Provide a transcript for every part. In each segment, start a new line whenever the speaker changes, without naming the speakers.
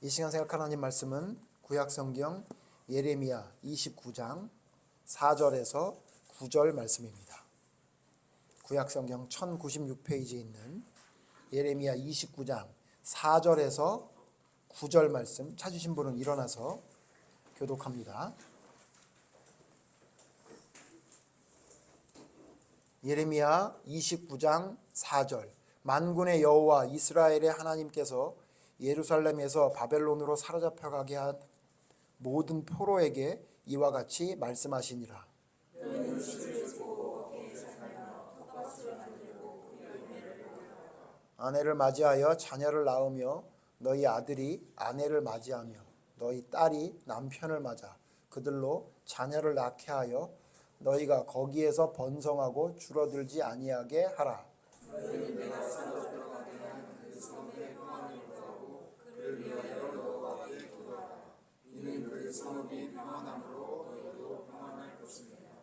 이 시간 생각할 하나님 말씀은 구약성경 예레미야 29장 4절에서 9절 말씀입니다. 구약성경 1096페이지에 있는 예레미야 29장 4절에서 9절 말씀 찾으신 분은 일어나서 교독합니다. 예레미야 29장 4절. 만군의 여호와 이스라엘의 하나님께서 예루살렘에서 바벨론으로 사로잡혀가게 한 모든 포로에게 이와 같이 말씀하시니라. 아내를 맞이하여 자녀를 낳으며 너희 아들이 아내를 맞이하며 너희 딸이 남편을 맞아 그들로 자녀를 낳게 하여 너희가 거기에서 번성하고 줄어들지 아니하게 하라.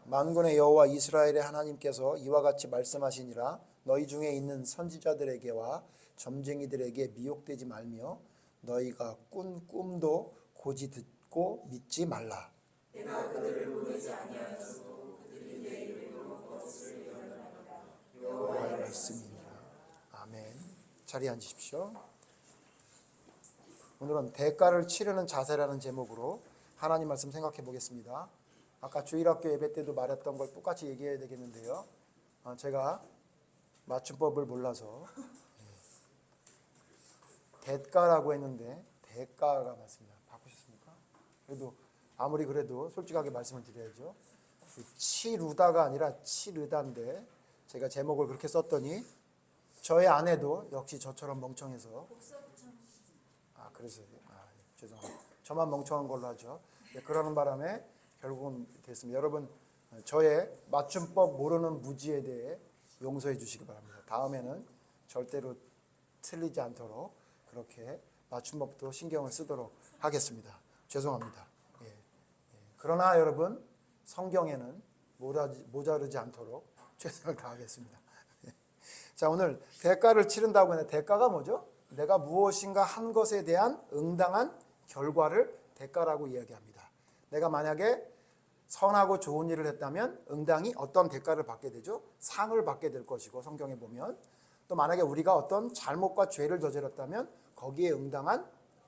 만군의 여호와 이스라엘의 하나님께서 이와 같이 말씀하시니라. 너희 중에 있는 선지자들에게와 점쟁이들에게 미혹되지 말며 너희가 꾼 꿈도 고지 듣고 믿지 말라. 내가 그들을 보내지 아니하였으므로 그들이 내 이름으로 거짓을 일어나리라. 여호와의 말씀이니라. 아멘. 자리에 앉으십시오. 오늘은 대가를 치르는 자세라는 제목으로 하나님 말씀 생각해 보겠습니다. 아까 주일학교 예배 때도 말했던 걸 똑같이 얘기해야 되겠는데요. 제가 맞춤법을 몰라서 대가라고 했는데 대가가 맞습니다. 바꾸셨습니까? 그래도 아무리 그래도 솔직하게 말씀을 드려야죠. 치루다가 아니라 치르다인데 제가 제목을 그렇게 썼더니 저의 아내도 역시 저처럼 멍청해서 그래서 죄송합니다. 저만 멍청한 걸로 하죠. 그러는 바람에 결국은 됐습니다. 여러분 저의 맞춤법 모르는 무지에 대해 용서해 주시기 바랍니다. 다음에는 절대로 틀리지 않도록 그렇게 맞춤법도 신경을 쓰도록 하겠습니다. 죄송합니다. 그러나 여러분 성경에는 모자르지 않도록 최선을 다하겠습니다. 자, 오늘 대가를 치른다고 하는데 대가가 뭐죠? 내가 무엇인가 한 것에 대한 응당한 결과를 대가라고 이야기합니다. 내가 만약에 선하고 좋은 일을 했다면 응당히 어떤 대가를 받게 되죠? 상을 받게 될 것이고, 성경에 보면 또 만약에 우리가 어떤 잘못과 죄를 저질렀다면 거기에 응당한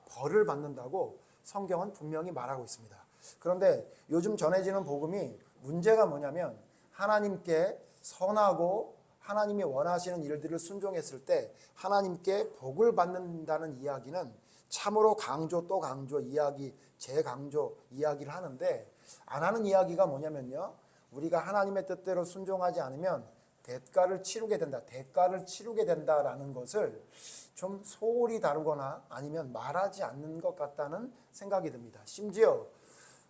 벌을 받는다고 성경은 분명히 말하고 있습니다. 그런데 요즘 전해지는 복음이 문제가 뭐냐면 하나님께 선하고 하나님이 원하시는 일들을 순종했을 때 하나님께 복을 받는다는 이야기는 참으로 강조 또 강조 이야기, 재강조 이야기를 하는데 안 하는 이야기가 뭐냐면요. 우리가 하나님의 뜻대로 순종하지 않으면 대가를 치르게 된다. 대가를 치르게 된다라는 것을 좀 소홀히 다루거나 아니면 말하지 않는 것 같다는 생각이 듭니다. 심지어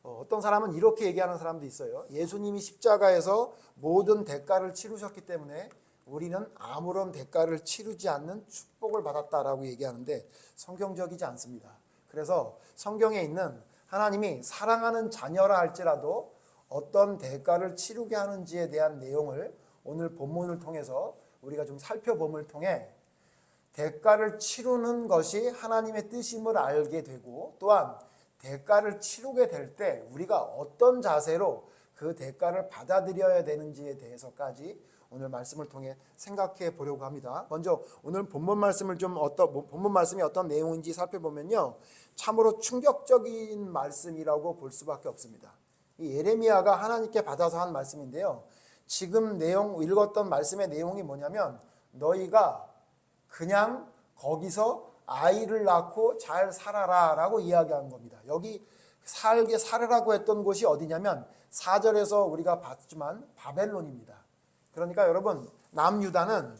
어떤 사람은 이렇게 얘기하는 사람도 있어요. 예수님이 십자가에서 모든 대가를 치르셨기 때문에 우리는 아무런 대가를 치르지 않는 축복을 받았다라고 얘기하는데 성경적이지 않습니다. 그래서 성경에 있는 하나님이 사랑하는 자녀라 할지라도 어떤 대가를 치르게 하는지에 대한 내용을 오늘 본문을 통해서 우리가 좀 살펴봄을 통해 대가를 치르는 것이 하나님의 뜻임을 알게 되고 또한 대가를 치르게 될 때 우리가 어떤 자세로 그 대가를 받아들여야 되는지에 대해서까지 오늘 말씀을 통해 생각해 보려고 합니다. 먼저 오늘 본문 말씀이 어떤 내용인지 살펴보면요. 참으로 충격적인 말씀이라고 볼 수밖에 없습니다. 이 예레미야가 하나님께 받아서 한 말씀인데요. 지금 읽었던 말씀의 내용이 뭐냐면 너희가 그냥 거기서 아이를 낳고 잘 살아라 라고 이야기하는 겁니다. 여기 살게 살으라고 했던 곳이 어디냐면 4절에서 우리가 봤지만 바벨론입니다. 그러니까 여러분 남유다는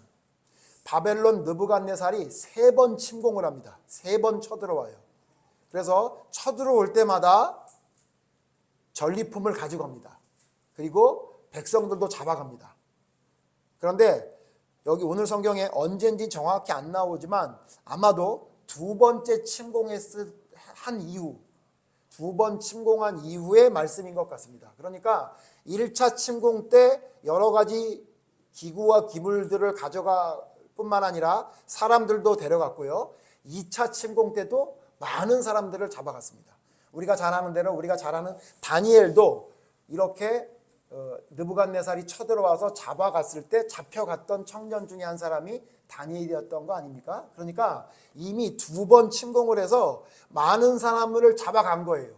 바벨론 느부갓네살이 3번 침공을 합니다. 3번 쳐들어와요. 그래서 쳐들어올 때마다 전리품을 가지고 갑니다. 그리고 백성들도 잡아갑니다. 그런데 여기 오늘 성경에 언젠지 정확히 안 나오지만 아마도 2번째 침공한 이후 2번 침공한 이후의 말씀인 것 같습니다. 그러니까 1차 침공 때 여러 가지 기구와 기물들을 가져가 뿐만 아니라 사람들도 데려갔고요. 2차 침공 때도 많은 사람들을 잡아갔습니다. 우리가 잘 아는 대로 우리가 잘 아는 다니엘도 이렇게 느부갓네살이 쳐들어와서 잡아갔을 때 잡혀갔던 청년 중에 한 사람이 다니엘이었던 거 아닙니까? 그러니까 이미 2번 침공을 해서 많은 사람을 잡아간 거예요.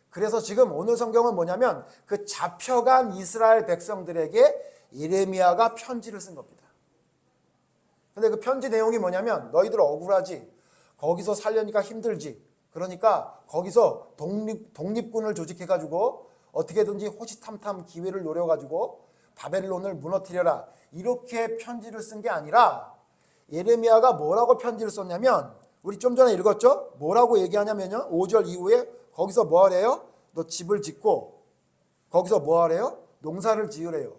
그래서 지금 오늘 성경은 뭐냐면 그 잡혀간 이스라엘 백성들에게 예레미야가 편지를 쓴 겁니다. 근데 그 편지 내용이 뭐냐면 너희들 억울하지? 거기서 살려니까 힘들지? 그러니까 거기서 독립군을 조직해가지고 어떻게든지 호시탐탐 기회를 노려가지고 바벨론을 무너뜨려라, 이렇게 편지를 쓴 게 아니라 예레미야가 뭐라고 편지를 썼냐면 우리 좀 전에 읽었죠? 뭐라고 얘기하냐면요, 5절 이후에 거기서 뭐 하래요? 너 집을 짓고 거기서 뭐 하래요? 농사를 지으래요.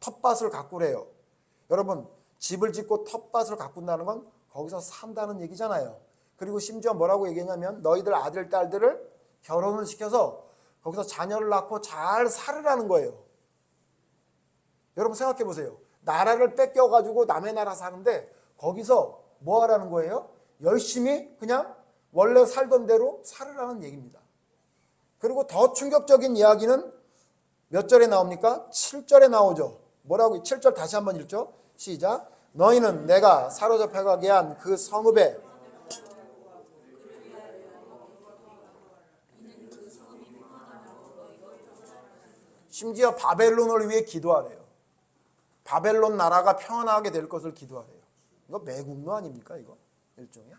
텃밭을 가꾸래요. 여러분, 집을 짓고 텃밭을 가꾼다는 건 거기서 산다는 얘기잖아요. 그리고 심지어 뭐라고 얘기했냐면 너희들 아들, 딸들을 결혼을 시켜서 거기서 자녀를 낳고 잘 살으라는 거예요. 여러분 생각해 보세요. 나라를 뺏겨가지고 남의 나라 사는데 거기서 뭐 하라는 거예요? 열심히 그냥 원래 살던 대로 살으라는 얘기입니다. 그리고 더 충격적인 이야기는 몇 절에 나옵니까? 7절에 나오죠. 뭐라고? 7절 다시 한번 읽죠. 시작. 너희는 내가 사로잡혀가게 한 그 성읍에 심지어 바벨론을 위해 기도하래요. 바벨론 나라가 평안하게 될 것을 기도하래요. 이거 매국노 아닙니까? 이거 일종의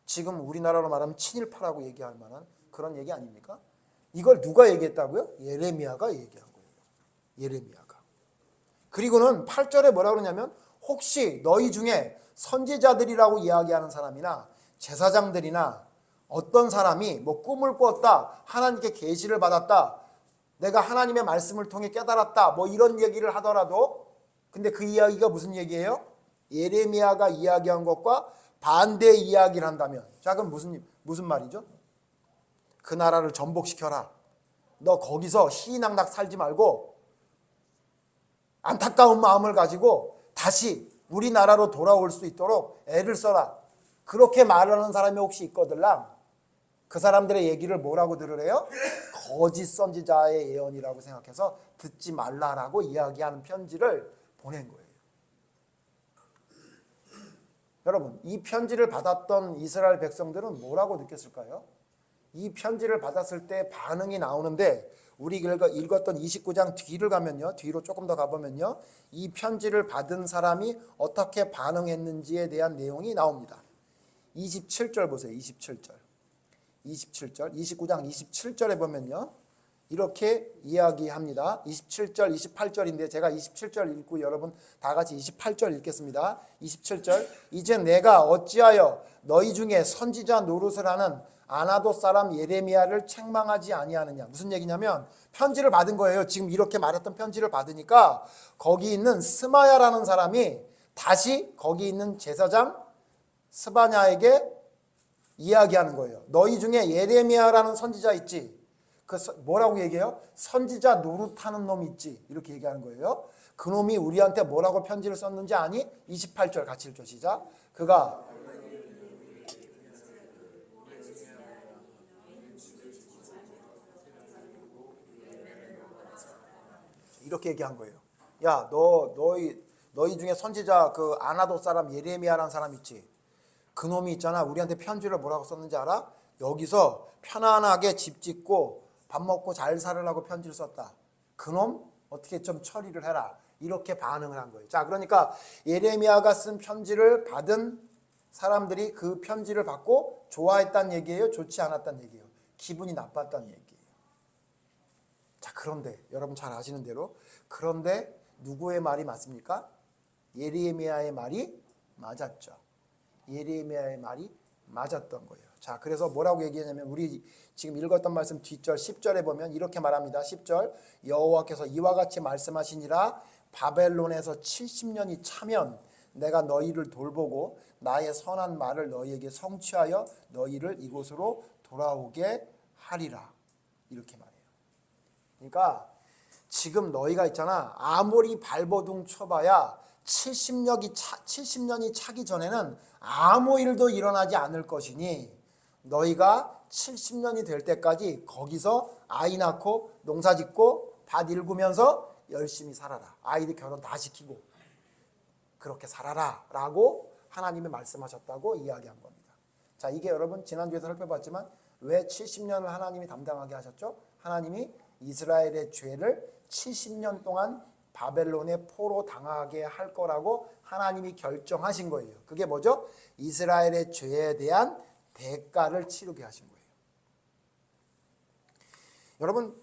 지금 우리나라로 말하면 친일파라고 얘기할 만한 그런 얘기 아닙니까? 이걸 누가 얘기했다고요? 예레미야가 얘기한 거예요. 예레미야가. 그리고는 8절에 뭐라 그러냐면 혹시 너희 중에 선지자들이라고 이야기하는 사람이나 제사장들이나 어떤 사람이 뭐 꿈을 꾸었다, 하나님께 계시를 받았다, 내가 하나님의 말씀을 통해 깨달았다, 뭐 이런 얘기를 하더라도, 근데 그 이야기가 무슨 얘기예요? 예레미야가 이야기한 것과 반대 이야기를 한다면, 자 그럼 무슨 말이죠? 그 나라를 전복시켜라. 너 거기서 희낙낙 살지 말고 안타까운 마음을 가지고 다시 우리나라로 돌아올 수 있도록 애를 써라. 그렇게 말하는 사람이 혹시 있거들랑 그 사람들의 얘기를 뭐라고 들으래요? 거짓 선지자의 예언이라고 생각해서 듣지 말라라고 이야기하는 편지를 보낸 거예요. 여러분, 이 편지를 받았던 이스라엘 백성들은 뭐라고 느꼈을까요? 이 편지를 받았을 때 반응이 나오는데 우리 읽었던 29장 뒤를 가면요, 뒤로 조금 더 가보면요, 이 편지를 받은 사람이 어떻게 반응했는지에 대한 내용이 나옵니다. 27절 보세요. 27절 29장 27절에 보면요, 이렇게 이야기합니다. 27절 28절인데 제가 27절 읽고 여러분 다 같이 28절 읽겠습니다. 27절. 이제 내가 어찌하여 너희 중에 선지자 노릇을 하는 아나돗 사람 예레미야를 책망하지 아니하느냐. 무슨 얘기냐면 편지를 받은 거예요. 지금 이렇게 말했던 편지를 받으니까 거기 있는 스마야라는 사람이 다시 거기 있는 제사장 스바냐에게 이야기하는 거예요. 너희 중에 예레미야라는 선지자 있지? 그 뭐라고 얘기해요? 선지자 노릇하는 놈 있지? 이렇게 얘기하는 거예요. 그 놈이 우리한테 뭐라고 편지를 썼는지 아니? 28절 같이 읽죠. 시작. 그가 이렇게 얘기한 거예요. 야, 너희 중에 선지자 그 아나돗 사람 예레미야라는 사람 있지? 그 놈이 있잖아. 우리한테 편지를 뭐라고 썼는지 알아? 여기서 편안하게 집 짓고 밥 먹고 잘 살으라고 편지를 썼다. 그놈 어떻게 좀 처리를 해라. 이렇게 반응을 한 거예요. 자, 그러니까 예레미야가 쓴 편지를 받은 사람들이 그 편지를 받고 좋아했다는 얘기예요? 좋지 않았다는 얘기예요? 기분이 나빴다는 얘기예요. 자, 그런데 여러분 잘 아시는 대로, 그런데 누구의 말이 맞습니까? 예레미야의 말이 맞았죠. 예레미야의 말이 맞았던 거예요. 자, 그래서 뭐라고 얘기하냐면 우리 지금 읽었던 말씀 뒷절 10절에 보면 이렇게 말합니다. 10절. 여호와께서 이와 같이 말씀하시니라. 바벨론에서 70년이 차면 내가 너희를 돌보고 나의 선한 말을 너희에게 성취하여 너희를 이곳으로 돌아오게 하리라. 이렇게 말해요. 그러니까 지금 너희가 있잖아. 아무리 발버둥 쳐봐야 70년이 차기 전에는 아무 일도 일어나지 않을 것이니 너희가 70년이 될 때까지 거기서 아이 낳고 농사 짓고 밭 일구면서 열심히 살아라. 아이들 결혼 다 시키고 그렇게 살아라 라고 하나님이 말씀하셨다고 이야기한 겁니다. 자, 이게 여러분 지난주에도 살펴봤지만 왜 70년을 하나님이 담당하게 하셨죠? 하나님이 이스라엘의 죄를 70년 동안 바벨론의 포로 당하게 할 거라고 하나님이 결정하신 거예요. 그게 뭐죠? 이스라엘의 죄에 대한 대가를 치르게 하신 거예요. 여러분,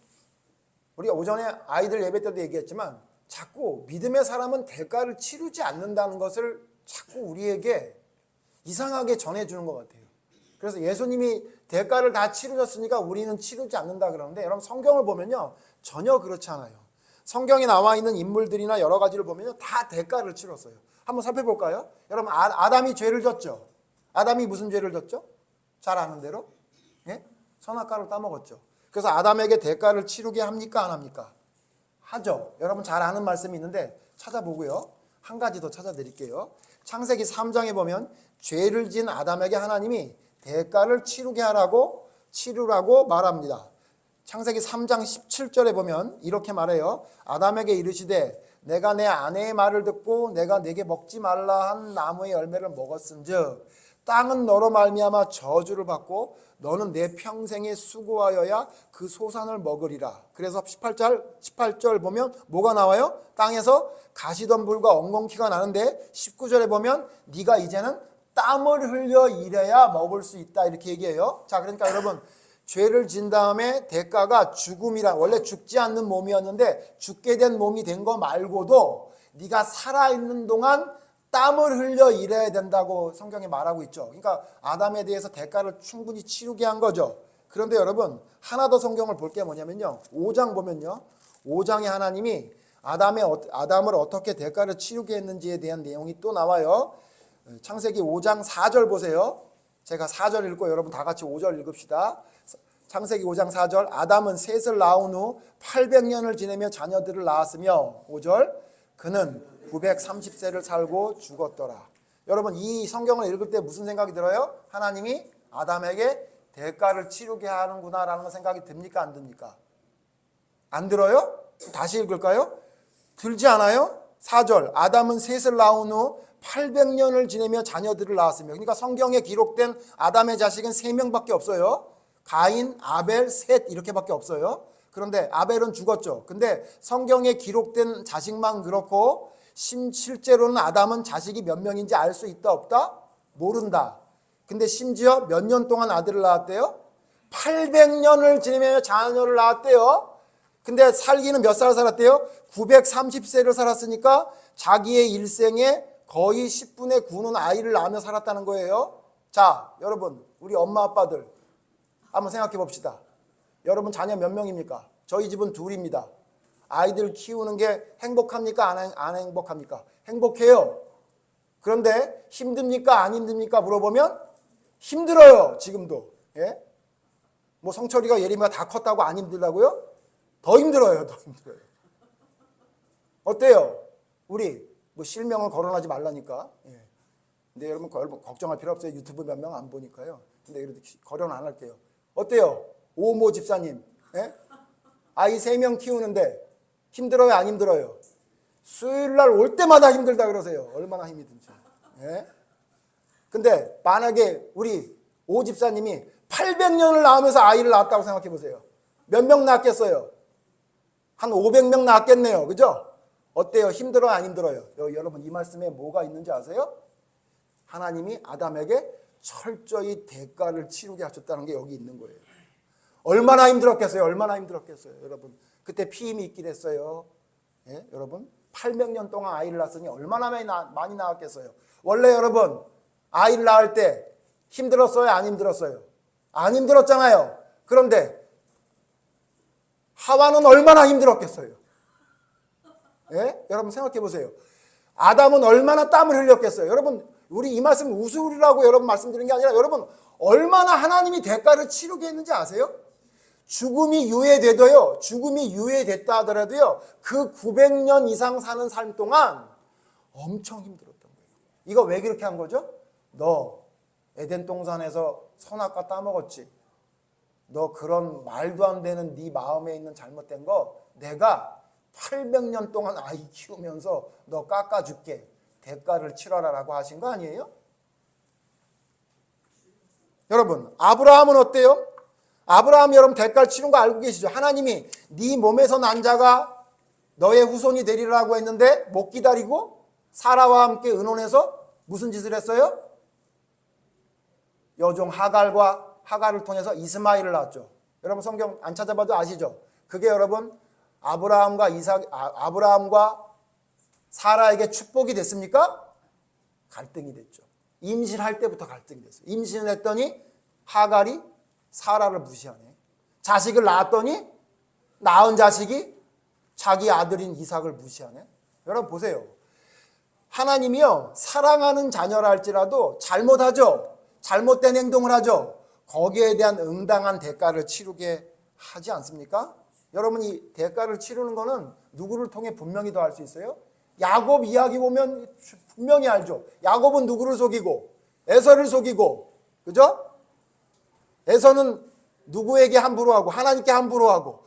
우리가 오전에 아이들 예배 때도 얘기했지만 자꾸 믿음의 사람은 대가를 치르지 않는다는 것을 자꾸 우리에게 이상하게 전해주는 것 같아요. 그래서 예수님이 대가를 다 치르셨으니까 우리는 치르지 않는다 그러는데, 여러분 성경을 보면요 전혀 그렇지 않아요. 성경에 나와 있는 인물들이나 여러 가지를 보면요 다 대가를 치렀어요. 한번 살펴볼까요? 여러분 아담이 죄를 졌죠. 아담이 무슨 죄를 졌죠? 잘 아는 대로 예? 선악과를 따먹었죠. 그래서 아담에게 대가를 치르게 합니까 안 합니까? 하죠. 여러분 잘 아는 말씀이 있는데 찾아보고요. 한 가지 더 찾아드릴게요. 창세기 3장에 보면 죄를 지은 아담에게 하나님이 대가를 치르라고 말합니다. 창세기 3장 17절에 보면 이렇게 말해요. 아담에게 이르시되 내가 내 아내의 말을 듣고 내가 내게 먹지 말라 한 나무의 열매를 먹었은즉 땅은 너로 말미암아 저주를 받고 너는 내 평생에 수고하여야 그 소산을 먹으리라. 그래서 18절 보면 뭐가 나와요? 땅에서 가시덤불과 엉겅퀴가 나는데 19절에 보면 네가 이제는 땀을 흘려 일해야 먹을 수 있다 이렇게 얘기해요. 자, 그러니까 여러분 죄를 진 다음에 대가가 죽음이라, 원래 죽지 않는 몸이었는데 죽게 된 몸이 된 거 말고도 네가 살아있는 동안 땀을 흘려 일해야 된다고 성경에 말하고 있죠. 그러니까 아담에 대해서 대가를 충분히 치르게 한 거죠. 그런데 여러분 하나 더 성경을 볼 게 뭐냐면요 5장 보면요 5장에 하나님이 아담을 어떻게 대가를 치르게 했는지에 대한 내용이 또 나와요. 창세기 5장 4절 보세요. 제가 4절 읽고 여러분 다 같이 5절 읽읍시다. 창세기 5장 4절 아담은 셋을 낳은 후 800년을 지내며 자녀들을 낳았으며 5절 그는 930세를 살고 죽었더라. 여러분 이 성경을 읽을 때 무슨 생각이 들어요? 하나님이 아담에게 대가를 치르게 하는구나라는 생각이 듭니까 안 듭니까? 안 들어요? 다시 읽을까요? 들지 않아요? 4절 아담은 셋을 낳은 후 800년을 지내며 자녀들을 낳았으며, 그러니까 성경에 기록된 아담의 자식은 3명밖에 없어요. 가인, 아벨, 셋 이렇게밖에 없어요. 그런데 아벨은 죽었죠. 근데 성경에 기록된 자식만 그렇고 실제로는 아담은 자식이 몇 명인지 알 수 있다 없다? 모른다. 근데 심지어 몇 년 동안 아들을 낳았대요? 800년을 지내며 자녀를 낳았대요. 근데 살기는 몇 살 살았대요? 930세를 살았으니까 자기의 일생에 거의 10분의 9는 아이를 낳으며 살았다는 거예요. 자, 여러분 우리 엄마 아빠들 한번 생각해 봅시다. 여러분 자녀 몇 명입니까? 저희 집은 둘입니다. 아이들 키우는 게 행복합니까? 안 행복합니까? 행복해요. 그런데 힘듭니까? 안 힘듭니까? 물어보면 힘들어요. 지금도. 예? 뭐 성철이가 예림이가 다 컸다고 안 힘들다고요? 더 힘들어요. 더 힘들어요. 어때요? 우리 뭐 실명을 거론하지 말라니까. 예. 근데 여러분 걱정할 필요 없어요. 유튜브 몇 명 안 보니까요. 근데 그래도 거론 안 할게요. 어때요? 오모 집사님. 예? 아이 3명 키우는데 힘들어요? 안 힘들어요? 수요일날 올 때마다 힘들다 그러세요. 얼마나 힘이 든지. 예? 근데 만약에 우리 오 집사님이 800년을 낳으면서 아이를 낳았다고 생각해 보세요. 몇 명 낳았겠어요? 한 500명 낳았겠네요. 그죠? 어때요? 힘들어요? 안 힘들어요? 여러분 이 말씀에 뭐가 있는지 아세요? 하나님이 아담에게 철저히 대가를 치르게 하셨다는 게 여기 있는 거예요. 얼마나 힘들었겠어요? 얼마나 힘들었겠어요? 여러분 그때 피임이 있긴 했어요. 예? 여러분 800년 동안 아이를 낳았으니 얼마나 많이 낳았겠어요? 원래 여러분 아이를 낳을 때 힘들었어요? 안 힘들었어요? 안 힘들었잖아요. 그런데 하와는 얼마나 힘들었겠어요? 예? 여러분 생각해 보세요. 아담은 얼마나 땀을 흘렸겠어요? 여러분 우리 이 말씀 우스우리라고 여러분 말씀드리는 게 아니라 여러분 얼마나 하나님이 대가를 치르게 했는지 아세요? 죽음이 유예됐다 하더라도요 그 900년 이상 사는 삶 동안 엄청 힘들었던 거예요. 이거 왜 그렇게 한 거죠? 너 에덴 동산에서 선악과 따먹었지. 너 그런 말도 안 되는 네 마음에 있는 잘못된 거 내가 800년 동안 아이 키우면서 너 깎아줄게. 대가를 치러라라고 하신 거 아니에요? 여러분, 아브라함은 어때요? 아브라함 여러분 대가를 치른 거 알고 계시죠? 하나님이 네 몸에서 난 자가 너의 후손이 되리라고 했는데 못 기다리고 사라와 함께 의논해서 무슨 짓을 했어요? 여종 하갈을 통해서 이스마엘을 낳았죠. 여러분 성경 안 찾아봐도 아시죠? 그게 여러분 아브라함과 사라에게 축복이 됐습니까? 갈등이 됐죠. 임신할 때부터 갈등이 됐어요. 임신을 했더니 하갈이 사라를 무시하네. 자식을 낳았더니 낳은 자식이 자기 아들인 이삭을 무시하네. 여러분 보세요. 하나님이요 사랑하는 자녀라 할지라도 잘못하죠. 잘못된 행동을 하죠. 거기에 대한 응당한 대가를 치르게 하지 않습니까? 여러분 이 대가를 치르는 거는 누구를 통해 분명히 더 알 수 있어요? 야곱 이야기 보면 분명히 알죠. 야곱은 누구를 속이고 에서를 속이고, 그죠? 에서는 누구에게 함부로 하고 하나님께 함부로 하고,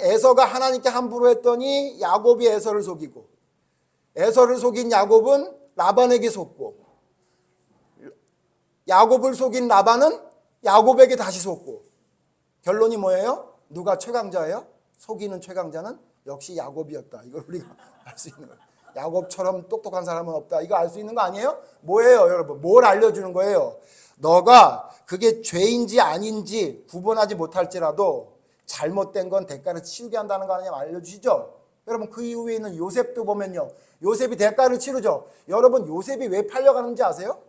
에서가 하나님께 함부로 했더니 야곱이 에서를 속이고, 에서를 속인 야곱은 라반에게 속고, 야곱을 속인 라반은 야곱에게 다시 속고. 결론이 뭐예요? 누가 최강자예요? 속이는 최강자는 역시 야곱이었다. 이걸 우리가 알 수 있는 거예요. 야곱처럼 똑똑한 사람은 없다. 이거 알 수 있는 거 아니에요? 뭐예요, 여러분? 뭘 알려주는 거예요? 너가 그게 죄인지 아닌지 구분하지 못할지라도 잘못된 건 대가를 치르게 한다는 거 아니냐 알려주시죠? 여러분 그 이후에 있는 요셉도 보면요. 요셉이 대가를 치르죠. 여러분 요셉이 왜 팔려가는지 아세요?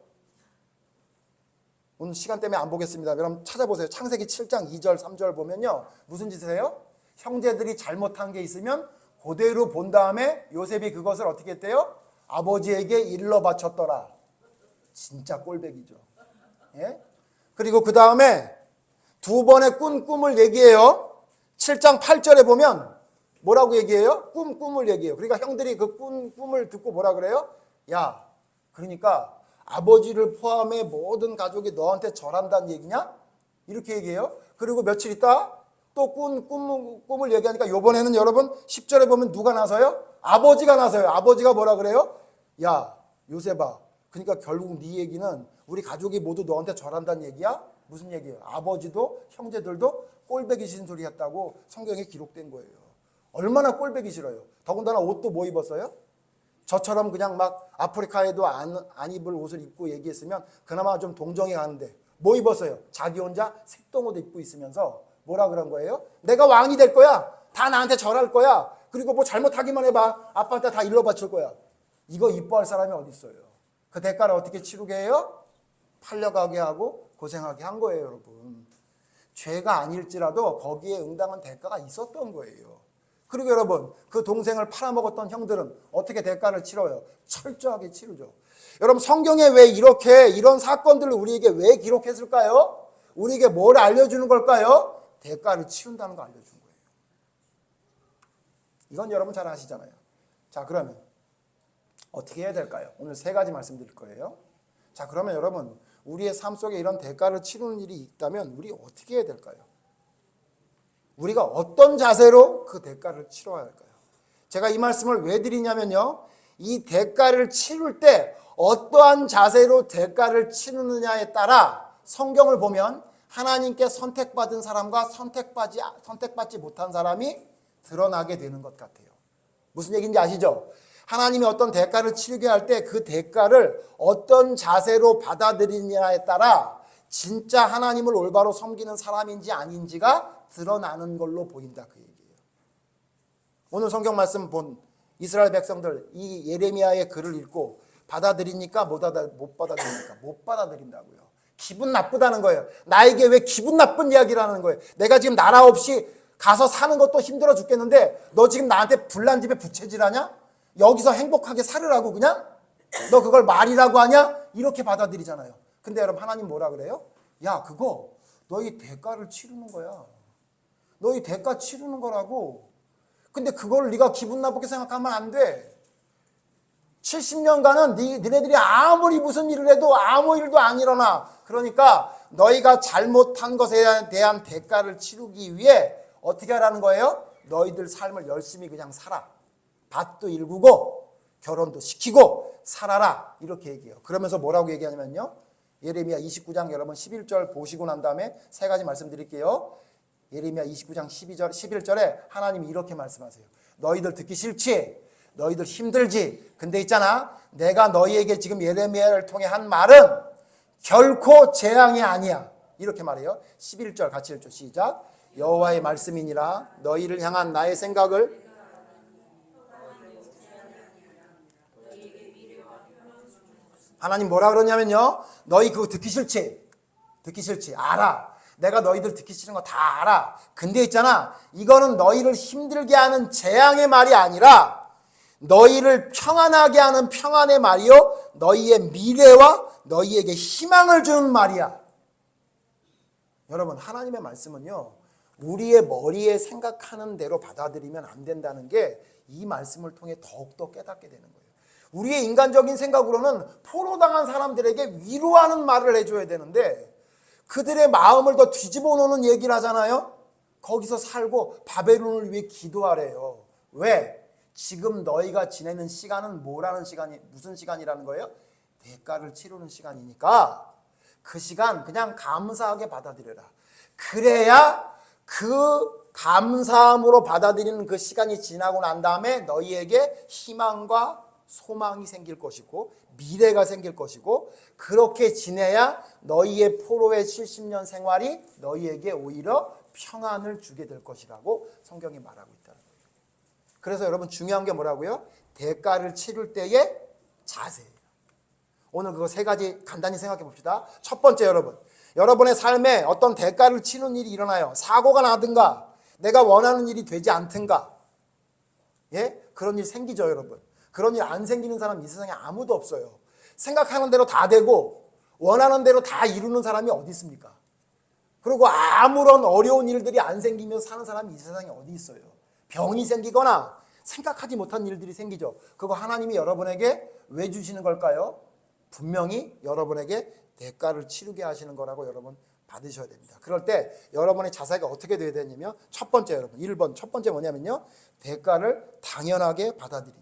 오늘 시간 때문에 안 보겠습니다. 여러분 찾아보세요. 창세기 7장 2절 3절 보면요. 무슨 짓을 해요? 형제들이 잘못한 게 있으면 그대로 본 다음에 요셉이 그것을 어떻게 했대요? 아버지에게 일러 바쳤더라. 진짜 꼴배기죠. 예? 그리고 그 다음에 두 번의 꿈을 얘기해요. 7장 8절에 보면 뭐라고 얘기해요? 꿈을 얘기해요. 그러니까 형들이 그 꿈을 듣고 뭐라 그래요? 야, 그러니까 아버지를 포함해 모든 가족이 너한테 절한다는 얘기냐? 이렇게 얘기해요. 그리고 며칠 있다 또 꿈을 얘기하니까 이번에는 여러분 10절에 보면 누가 나서요? 아버지가 나서요. 아버지가 뭐라 그래요? 야, 요셉아, 그러니까 결국 네 얘기는 우리 가족이 모두 너한테 절한다는 얘기야? 무슨 얘기예요? 아버지도 형제들도 꼴배기 싫은 소리 했다고 성경에 기록된 거예요. 얼마나 꼴배기 싫어요. 더군다나 옷도 뭐 입었어요? 저처럼 그냥 막 아프리카에도 안 입을 옷을 입고 얘기했으면 그나마 좀 동정이 가는데 뭐 입었어요? 자기 혼자 색동옷 입고 있으면서 뭐라 그런 거예요? 내가 왕이 될 거야. 다 나한테 절할 거야. 그리고 뭐 잘못하기만 해봐. 아빠한테 다 일러 바칠 거야. 이거 이뻐할 사람이 어디 있어요? 그 대가를 어떻게 치르게 해요? 팔려가게 하고 고생하게 한 거예요, 여러분. 죄가 아닐지라도 거기에 응당한 대가가 있었던 거예요. 그리고 여러분, 그 동생을 팔아먹었던 형들은 어떻게 대가를 치러요? 철저하게 치르죠. 여러분, 성경에 왜 이런 사건들을 우리에게 왜 기록했을까요? 우리에게 뭘 알려주는 걸까요? 대가를 치른다는 거 알려준 거예요. 이건 여러분 잘 아시잖아요. 자, 그러면 어떻게 해야 될까요? 오늘 3가지 말씀드릴 거예요. 자, 그러면 여러분, 우리의 삶 속에 이런 대가를 치르는 일이 있다면 우리 어떻게 해야 될까요? 우리가 어떤 자세로 그 대가를 치러야 할까요? 제가 이 말씀을 왜 드리냐면요. 이 대가를 치를 때 어떠한 자세로 대가를 치르느냐에 따라 성경을 보면 하나님께 선택받은 사람과 선택받지 못한 사람이 드러나게 되는 것 같아요. 무슨 얘기인지 아시죠? 하나님이 어떤 대가를 치르게 할 때 그 대가를 어떤 자세로 받아들이느냐에 따라 진짜 하나님을 올바로 섬기는 사람인지 아닌지가 드러나는 걸로 보인다 그 얘기예요. 오늘 성경 말씀 본 이스라엘 백성들 이 예레미야의 글을 읽고 받아들이니까 못 받아들이니까 못 받아들인다고요. 기분 나쁘다는 거예요. 나에게 왜 기분 나쁜 이야기를 하는 거예요. 내가 지금 나라 없이 가서 사는 것도 힘들어 죽겠는데 너 지금 나한테 불난 집에 부채질하냐? 여기서 행복하게 살으라고 그냥? 너 그걸 말이라고 하냐? 이렇게 받아들이잖아요. 근데 여러분 하나님 뭐라 그래요? 야, 그거 너희 대가를 치르는 거야. 너희 대가 치르는 거라고. 근데 그걸 네가 기분 나쁘게 생각하면 안 돼. 70년간은 니네들이 아무리 무슨 일을 해도 아무 일도 안 일어나. 그러니까 너희가 잘못한 것에 대한 대가를 치르기 위해 어떻게 하라는 거예요? 너희들 삶을 열심히 그냥 살아. 밭도 일구고 결혼도 시키고 살아라. 이렇게 얘기해요. 그러면서 뭐라고 얘기하냐면요. 예레미야 29장 여러분 11절 보시고 난 다음에 세 가지 말씀드릴게요. 예레미야 29장 11절에 하나님이 이렇게 말씀하세요. 너희들 듣기 싫지? 너희들 힘들지? 근데 있잖아. 내가 너희에게 지금 예레미야를 통해 한 말은 결코 재앙이 아니야. 이렇게 말해요. 11절 같이 읽죠. 시작. 여호와의 말씀이니라 너희를 향한 나의 생각을 하나님 뭐라 그러냐면요. 너희 그거 듣기 싫지? 듣기 싫지? 알아. 내가 너희들 듣기 싫은 거 다 알아. 근데 있잖아. 이거는 너희를 힘들게 하는 재앙의 말이 아니라 너희를 평안하게 하는 평안의 말이요. 너희의 미래와 너희에게 희망을 주는 말이야. 여러분 하나님의 말씀은요. 우리의 머리에 생각하는 대로 받아들이면 안 된다는 게 이 말씀을 통해 더욱더 깨닫게 되는 거예요. 우리의 인간적인 생각으로는 포로당한 사람들에게 위로하는 말을 해줘야 되는데 그들의 마음을 더 뒤집어 놓는 얘기를 하잖아요. 거기서 살고 바벨론을 위해 기도하래요. 왜? 지금 너희가 지내는 시간은 뭐라는 시간이 무슨 시간이라는 거예요? 대가를 치르는 시간이니까 그 시간 그냥 감사하게 받아들여라. 그래야 그 감사함으로 받아들이는 그 시간이 지나고 난 다음에 너희에게 희망과 소망이 생길 것이고 미래가 생길 것이고 그렇게 지내야 너희의 포로의 70년 생활이 너희에게 오히려 평안을 주게 될 것이라고 성경이 말하고 있다는 거예요. 그래서 여러분 중요한 게 뭐라고요? 대가를 치를 때의 자세예요. 오늘 그거 세 가지 간단히 생각해 봅시다. 첫 번째 여러분의 삶에 어떤 대가를 치는 일이 일어나요. 사고가 나든가 내가 원하는 일이 되지 않든가 예? 그런 일 생기죠 여러분. 그런 일 안 생기는 사람 이 세상에 아무도 없어요. 생각하는 대로 다 되고 원하는 대로 다 이루는 사람이 어디 있습니까? 그리고 아무런 어려운 일들이 안 생기면서 사는 사람이 이 세상에 어디 있어요? 병이 생기거나 생각하지 못한 일들이 생기죠. 그거 하나님이 여러분에게 왜 주시는 걸까요? 분명히 여러분에게 대가를 치르게 하시는 거라고 여러분 받으셔야 됩니다. 그럴 때 여러분의 자세가 어떻게 돼야 되냐면 첫 번째 여러분 1번 첫 번째 뭐냐면요. 대가를 당연하게 받아들이기.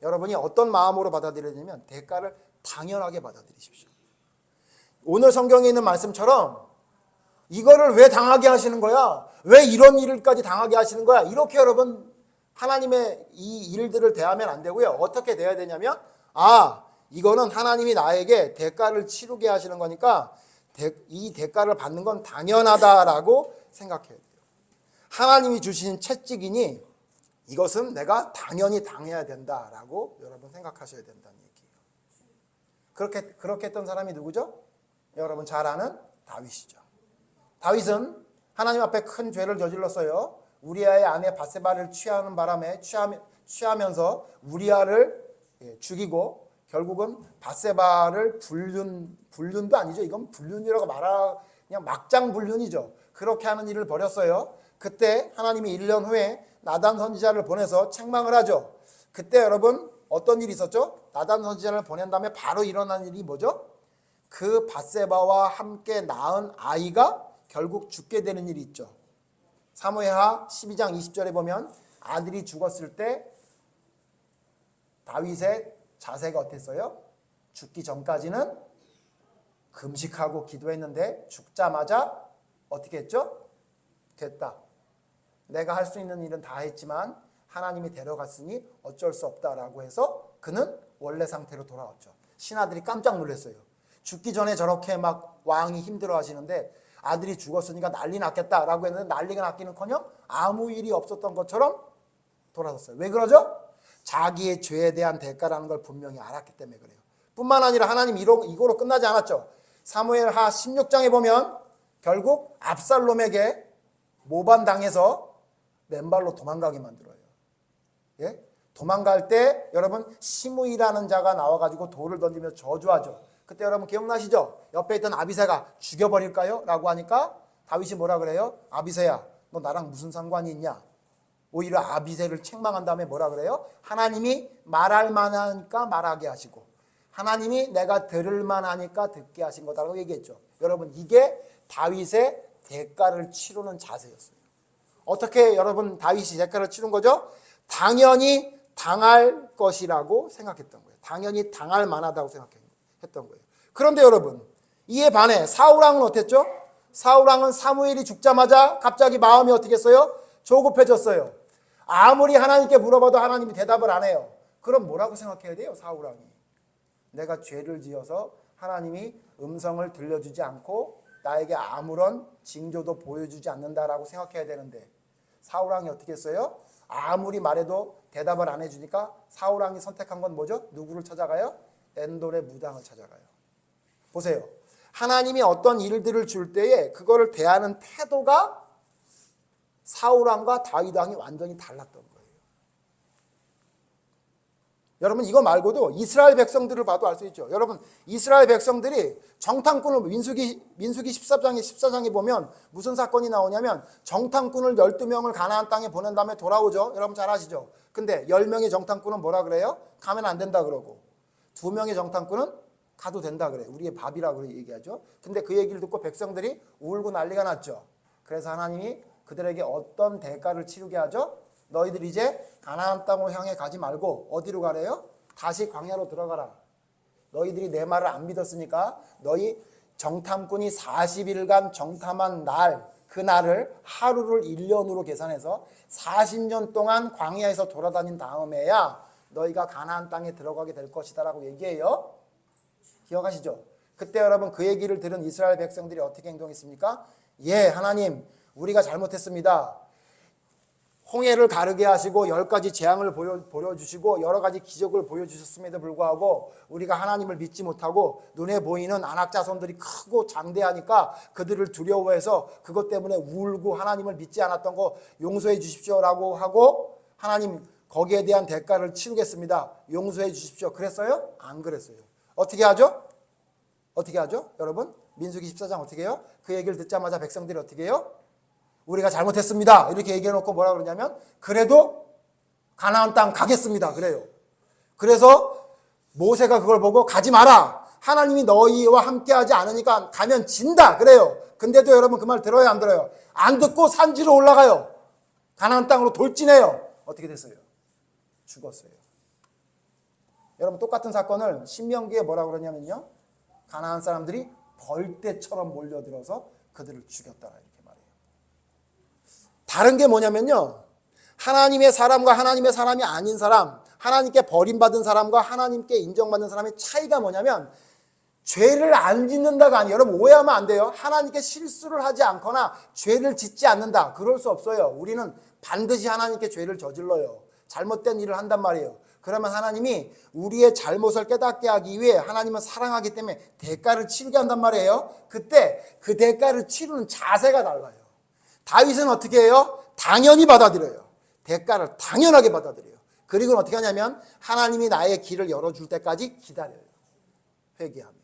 여러분이 어떤 마음으로 받아들이냐면 대가를 당연하게 받아들이십시오. 오늘 성경에 있는 말씀처럼 이거를 왜 당하게 하시는 거야? 왜 이런 일까지 당하게 하시는 거야? 이렇게 여러분 하나님의 이 일들을 대하면 안 되고요. 어떻게 돼야 되냐면 이거는 하나님이 나에게 대가를 치르게 하시는 거니까 이 대가를 받는 건 당연하다라고 생각해야 돼요. 하나님이 주신 채찍이니 이것은 내가 당연히 당해야 된다라고 여러분 생각하셔야 된다는 얘기예요. 그렇게 했던 사람이 누구죠? 여러분 잘 아는 다윗이죠. 다윗은 하나님 앞에 큰 죄를 저질렀어요. 우리아의 아내 바세바를 취하는 바람에 취하면서 우리아를 죽이고 결국은 바세바를 불륜도 아니죠. 이건 불륜이라고 그냥 막장 불륜이죠. 그렇게 하는 일을 벌였어요. 그때 하나님이 1년 후에 나단 선지자를 보내서 책망을 하죠. 그때 여러분 어떤 일이 있었죠? 나단 선지자를 보낸 다음에 바로 일어난 일이 뭐죠? 그 바세바와 함께 낳은 아이가 결국 죽게 되는 일이 있죠. 사무엘하 12장 20절에 보면 아들이 죽었을 때 다윗의 자세가 어땠어요? 죽기 전까지는 금식하고 기도했는데 죽자마자 어떻게 했죠? 됐다. 내가 할 수 있는 일은 다 했지만 하나님이 데려갔으니 어쩔 수 없다라고 해서 그는 원래 상태로 돌아왔죠. 신하들이 깜짝 놀랐어요. 죽기 전에 저렇게 막 왕이 힘들어 하시는데 아들이 죽었으니까 난리 났겠다라고 했는데 난리가 났기는커녕 아무 일이 없었던 것처럼 돌아섰어요. 왜 그러죠? 자기의 죄에 대한 대가라는 걸 분명히 알았기 때문에 그래요. 뿐만 아니라 하나님 이거로 끝나지 않았죠. 사무엘하 16장에 보면 결국 압살롬에게 모반당해서 맨발로 도망가게 만들어요. 예? 도망갈 때 여러분 시므이라는 자가 나와가지고 돌을 던지면서 저주하죠. 그때 여러분 기억나시죠? 옆에 있던 아비새가 죽여버릴까요? 라고 하니까 다윗이 뭐라 그래요? 아비새야 너 나랑 무슨 상관이 있냐? 오히려 아비새를 책망한 다음에 뭐라 그래요? 하나님이 말할 만하니까 말하게 하시고 하나님이 내가 들을만 하니까 듣게 하신 거다라고 얘기했죠. 여러분, 이게 다윗의 대가를 치르는 자세였어요. 어떻게 여러분 다윗이 대가를 치른 거죠? 당연히 당할 것이라고 생각했던 거예요. 당연히 당할 만하다고 생각했던 거예요. 그런데 여러분, 이에 반해 사울왕은 어땠죠? 사울왕은 사무엘이 죽자마자 갑자기 마음이 어떻게 했어요? 조급해졌어요. 아무리 하나님께 물어봐도 하나님이 대답을 안 해요. 그럼 뭐라고 생각해야 돼요? 사울왕이 내가 죄를 지어서 하나님이 음성을 들려주지 않고 나에게 아무런 징조도 보여주지 않는다라고 생각해야 되는데, 사울왕이 어떻게 했어요? 아무리 말해도 대답을 안 해주니까 사울왕이 선택한 건 뭐죠? 누구를 찾아가요? 엔돌의 무당을 찾아가요. 보세요. 하나님이 어떤 일들을 줄 때에 그거를 대하는 태도가 사울왕과 다윗왕이 완전히 달랐던 거예요. 여러분, 이거 말고도 이스라엘 백성들을 봐도 알 수 있죠. 여러분, 이스라엘 백성들이 정탐꾼을 민수기 14장에 보면 무슨 사건이 나오냐면, 정탐꾼을 12명을 가나안 땅에 보낸 다음에 돌아오죠. 여러분 잘 아시죠? 근데 10명의 정탐꾼은 뭐라 그래요? 가면 안 된다 그러고, 2명의 정탐꾼은 가도 된다 그래요. 우리의 밥이라고 얘기하죠. 근데 그 얘기를 듣고 백성들이 울고 난리가 났죠. 그래서 하나님이 그들에게 어떤 대가를 치르게 하죠? 너희들 이제 가나안 땅으로 향해 가지 말고 어디로 가래요? 다시 광야로 들어가라. 너희들이 내 말을 안 믿었으니까 너희 정탐꾼이 40일간 정탐한 날, 그 날을 하루를 1년으로 계산해서 40년 동안 광야에서 돌아다닌 다음에야 너희가 가나안 땅에 들어가게 될 것이다 라고 얘기해요. 기억하시죠? 그때 여러분 그 얘기를 들은 이스라엘 백성들이 어떻게 행동했습니까? 예, 하나님, 우리가 잘못했습니다. 홍해를 가르게 하시고 10가지 재앙을 보여주시고 여러 가지 기적을 보여주셨음에도 불구하고 우리가 하나님을 믿지 못하고 눈에 보이는 안악자손들이 크고 장대하니까 그들을 두려워해서 그것 때문에 울고 하나님을 믿지 않았던 거 용서해 주십시오라고 하고, 하나님 거기에 대한 대가를 치르겠습니다. 용서해 주십시오. 그랬어요? 안 그랬어요. 어떻게 하죠? 어떻게 하죠? 여러분, 민수기 14장 어떻게 해요? 그 얘기를 듣자마자 백성들이 어떻게 해요? 우리가 잘못했습니다. 이렇게 얘기해놓고 뭐라 그러냐면, 그래도 가나안 땅 가겠습니다. 그래요. 그래서 모세가 그걸 보고 가지 마라. 하나님이 너희와 함께하지 않으니까 가면 진다. 그래요. 근데도 여러분 그 말 들어요? 안 들어요? 안 듣고 산지로 올라가요. 가나안 땅으로 돌진해요. 어떻게 됐어요? 죽었어요. 여러분, 똑같은 사건을 신명기에 뭐라 그러냐면요, 가나안 사람들이 벌떼처럼 몰려들어서 그들을 죽였다 이렇게 말해요. 다른 게 뭐냐면요, 하나님의 사람과 하나님의 사람이 아닌 사람, 하나님께 버림받은 사람과 하나님께 인정받는 사람의 차이가 뭐냐면, 죄를 안 짓는다가 아니에요. 여러분 오해하면 안 돼요. 하나님께 실수를 하지 않거나 죄를 짓지 않는다, 그럴 수 없어요. 우리는 반드시 하나님께 죄를 저질러요. 잘못된 일을 한단 말이에요. 그러면 하나님이 우리의 잘못을 깨닫게 하기 위해 하나님은 사랑하기 때문에 대가를 치르게 한단 말이에요. 그때 그 대가를 치르는 자세가 달라요. 다윗은 어떻게 해요? 당연히 받아들여요. 대가를 당연하게 받아들여요. 그리고 어떻게 하냐면 하나님이 나의 길을 열어줄 때까지 기다려요. 회개하며.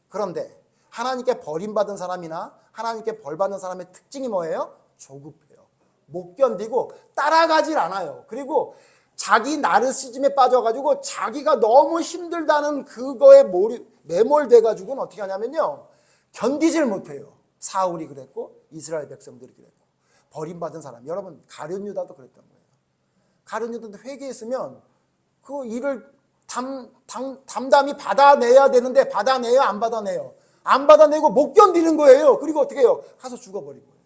그런데 하나님께 버림받은 사람이나 하나님께 벌받는 사람의 특징이 뭐예요? 조급해요. 못 견디고 따라가질 않아요. 그리고 자기 나르시즘에 빠져가지고 자기가 너무 힘들다는 그거에 매몰돼가지고는 어떻게 하냐면요, 견디질 못해요. 사울이 그랬고 이스라엘 백성들이 그랬고, 버림받은 사람, 여러분 가룟 유다도 그랬던 거예요. 가룟 유다도 회개했으면 그 일을 담담히 받아내야 되는데 받아내요? 안 받아내요? 안 받아내고 못 견디는 거예요. 그리고 어떻게 해요? 가서 죽어버린 거예요.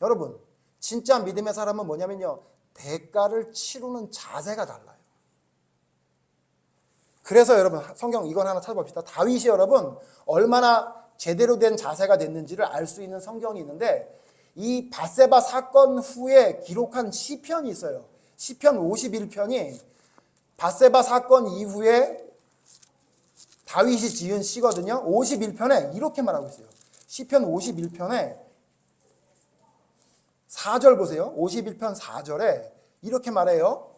여러분, 진짜 믿음의 사람은 뭐냐면요, 대가를 치르는 자세가 달라요. 그래서 여러분 성경 이건 하나 찾아봅시다. 다윗이 여러분 얼마나 제대로 된 자세가 됐는지를 알 수 있는 성경이 있는데, 이 밧세바 사건 후에 기록한 시편이 있어요. 시편 51편이 밧세바 사건 이후에 다윗이 지은 시거든요. 51편에 이렇게 말하고 있어요. 시편 51편에 4절 보세요. 51편 4절에 이렇게 말해요.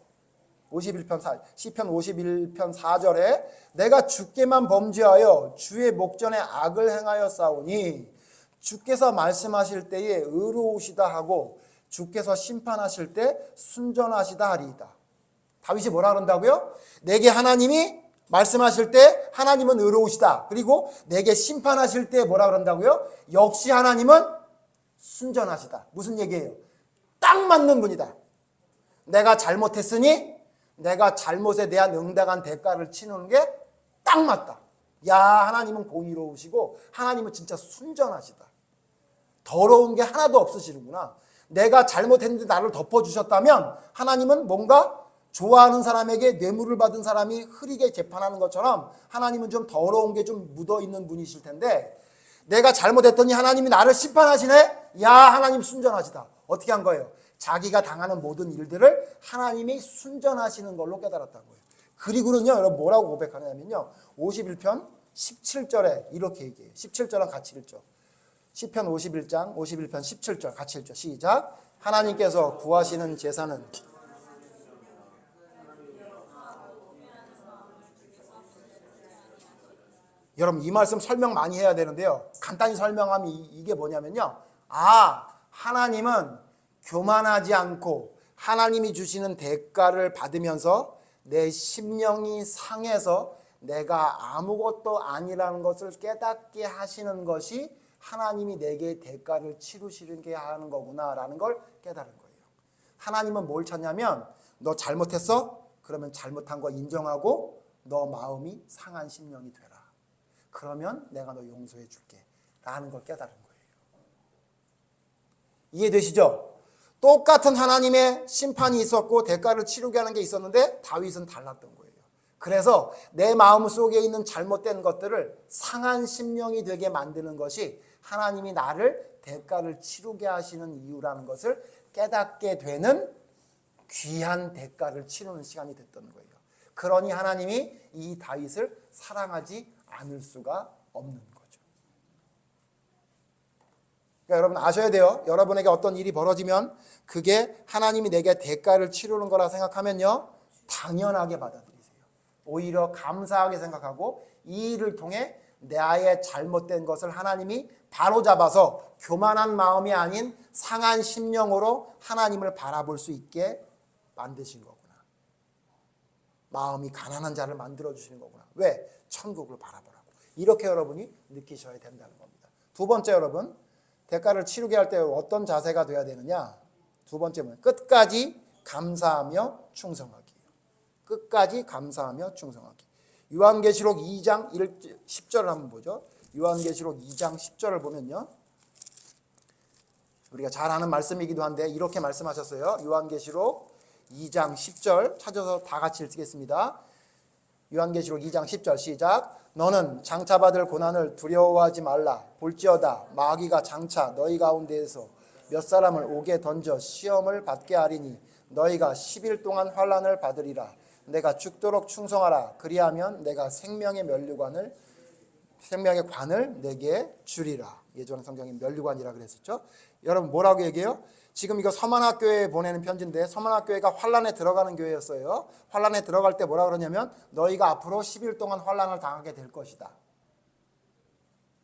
시편 51편 4절에 내가 주께만 범죄하여 주의 목전에 악을 행하여 싸우니 주께서 말씀하실 때에 의로우시다 하고 주께서 심판하실 때 순전하시다 하리이다. 다윗이 뭐라 그런다고요? 내게 하나님이 말씀하실 때 하나님은 의로우시다. 그리고 내게 심판하실 때 뭐라 그런다고요? 역시 하나님은 순전하시다. 무슨 얘기예요? 딱 맞는 분이다. 내가 잘못했으니 내가 잘못에 대한 응당한 대가를 치르는 게 딱 맞다. 야, 하나님은 공의로우시고 하나님은 진짜 순전하시다. 더러운 게 하나도 없으시는구나. 내가 잘못했는데 나를 덮어주셨다면 하나님은 뭔가 좋아하는 사람에게 뇌물을 받은 사람이 흐리게 재판하는 것처럼 하나님은 좀 더러운 게 좀 묻어있는 분이실 텐데 내가 잘못했더니 하나님이 나를 심판하시네? 야, 하나님 순전하시다. 어떻게 한 거예요? 자기가 당하는 모든 일들을 하나님이 순전하시는 걸로 깨달았다는 거예요. 그리고는요, 여러분 뭐라고 고백하냐면요. 51편 17절에 이렇게 얘기해요. 17절랑 같이 읽죠. 시편 51장 51편 17절 같이 읽죠. 시작. 하나님께서 구하시는 제사는 여러분 이 말씀 설명 많이 해야 되는데요. 간단히 설명하면 이게 뭐냐면요. 하나님은 교만하지 않고 하나님이 주시는 대가를 받으면서 내 심령이 상해서 내가 아무것도 아니라는 것을 깨닫게 하시는 것이 하나님이 내게 대가를 치르시게 하는 거구나라는 걸 깨달은 거예요. 하나님은 뭘 찾냐면 너 잘못했어? 그러면 잘못한 거 인정하고 너 마음이 상한 심령이 되라. 그러면 내가 너 용서해 줄게 라는 걸 깨달은 거예요. 이해되시죠? 똑같은 하나님의 심판이 있었고 대가를 치르게 하는 게 있었는데 다윗은 달랐던 거예요. 그래서 내 마음 속에 있는 잘못된 것들을 상한 심령이 되게 만드는 것이 하나님이 나를 대가를 치르게 하시는 이유라는 것을 깨닫게 되는 귀한 대가를 치르는 시간이 됐던 거예요. 그러니 하나님이 이 다윗을 사랑하지 않을 수가 없는 거죠. 그러니까 여러분 아셔야 돼요. 여러분에게 어떤 일이 벌어지면 그게 하나님이 내게 대가를 치르는 거라 생각하면요. 당연하게 받아들이세요. 오히려 감사하게 생각하고 이 일을 통해 나의 잘못된 것을 하나님이 바로잡아서 교만한 마음이 아닌 상한 심령으로 하나님을 바라볼 수 있게 만드신 거구나. 마음이 가난한 자를 만들어주시는 거구나. 왜? 천국을 바라보라고. 이렇게 여러분이 느끼셔야 된다는 겁니다. 두 번째 여러분, 대가를 치르게 할 때 어떤 자세가 돼야 되느냐? 두 번째는 끝까지 감사하며 충성하기예요. 끝까지 감사하며 충성하기. 요한계시록 2장 10절을 한번 보죠. 요한계시록 2장 10절을 보면요. 우리가 잘 아는 말씀이기도 한데 이렇게 말씀하셨어요. 요한계시록 2장 10절 찾아서 다 같이 읽겠습니다. 요한계시록 2장 10절 시작. 너는 장차받을 고난을 두려워하지 말라. 볼지어다 마귀가 장차 너희 가운데에서 몇 사람을 옥에 던져 시험을 받게 하리니 너희가 10일 동안 환난을 받으리라. 내가 죽도록 충성하라. 그리하면 내가 생명의 관을 내게 주리라. 예전 성경에 면류관이라 그랬었죠. 여러분 뭐라고 얘기해요? 지금 이거 서만학교에 보내는 편지인데 서만학교회가 환란에 들어가는 교회였어요. 환란에 들어갈 때 뭐라 그러냐면 너희가 앞으로 10일 동안 환란을 당하게 될 것이다.